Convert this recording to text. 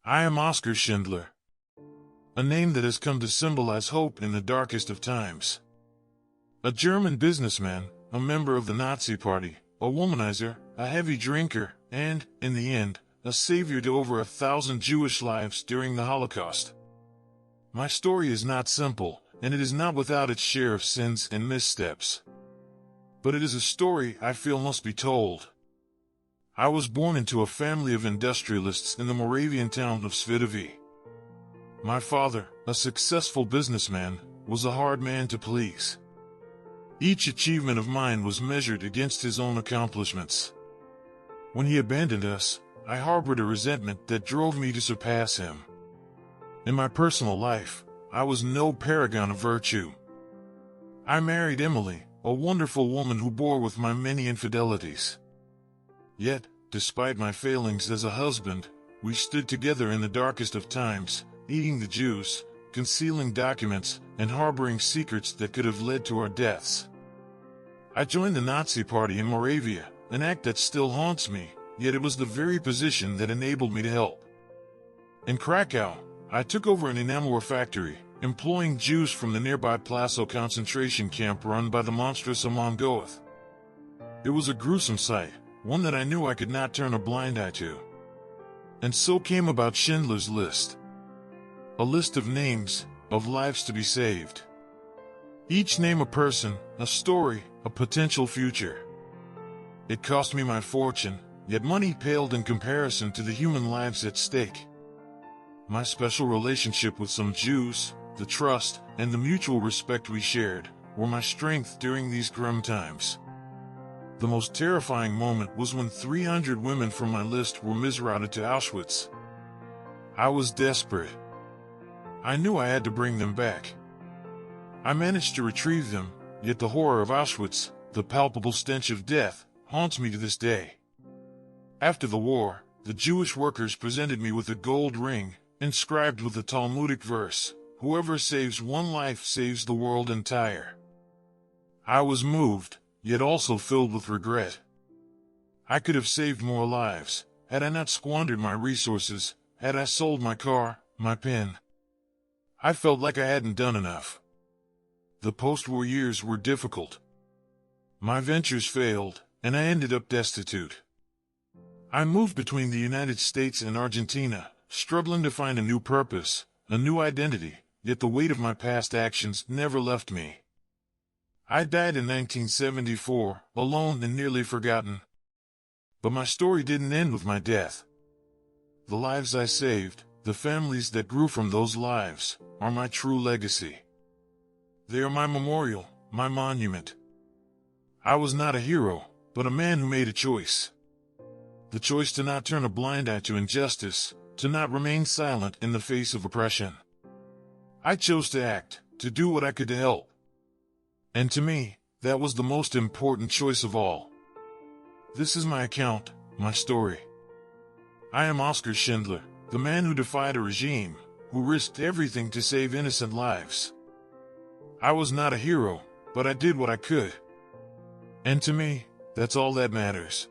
I am Oskar Schindler, a name that has come to symbolize hope in the darkest of times. A German businessman, a member of the Nazi Party, a womanizer, a heavy drinker, and, in the end, a savior to over 1,000 Jewish lives during the Holocaust. My story is not simple, and it is not without its share of sins and missteps. But it is a story I feel must be told. I was born into a family of industrialists in the Moravian town of Svitavy. My father, a successful businessman, was a hard man to please. Each achievement of mine was measured against his own accomplishments. When he abandoned us, I harbored a resentment that drove me to surpass him. In my personal life, I was no paragon of virtue. I married Emily, a wonderful woman who bore with my many infidelities. Yet, despite my failings as a husband, we stood together in the darkest of times, eating the Jews, concealing documents, and harboring secrets that could have led to our deaths. I joined the Nazi Party in Moravia, an act that still haunts me, yet it was the very position that enabled me to help. In Krakow, I took over an enamel factory, employing Jews from the nearby Plazo concentration camp run by the monstrous Amon Goeth. It was a gruesome sight, one that I knew I could not turn a blind eye to. And so came about Schindler's List. A list of names, of lives to be saved. Each name a person, a story, a potential future. It cost me my fortune, yet money paled in comparison to the human lives at stake. My special relationship with some Jews, the trust, and the mutual respect we shared, were my strength during these grim times. The most terrifying moment was when 300 women from my list were misrouted to Auschwitz. I was desperate. I knew I had to bring them back. I managed to retrieve them, yet the horror of Auschwitz, the palpable stench of death, haunts me to this day. After the war, the Jewish workers presented me with a gold ring, inscribed with the Talmudic verse, "Whoever saves one life saves the world entire." I was moved, yet also filled with regret. I could have saved more lives, had I not squandered my resources, had I sold my car, my pen. I felt like I hadn't done enough. The post-war years were difficult. My ventures failed, and I ended up destitute. I moved between the United States and Argentina, struggling to find a new purpose, a new identity, yet the weight of my past actions never left me. I died in 1974, alone and nearly forgotten. But my story didn't end with my death. The lives I saved, the families that grew from those lives, are my true legacy. They are my memorial, my monument. I was not a hero, but a man who made a choice. The choice to not turn a blind eye to injustice, to not remain silent in the face of oppression. I chose to act, to do what I could to help. And to me, that was the most important choice of all. This is my account, my story. I am Oskar Schindler, the man who defied a regime, who risked everything to save innocent lives. I was not a hero, but I did what I could. And to me, that's all that matters.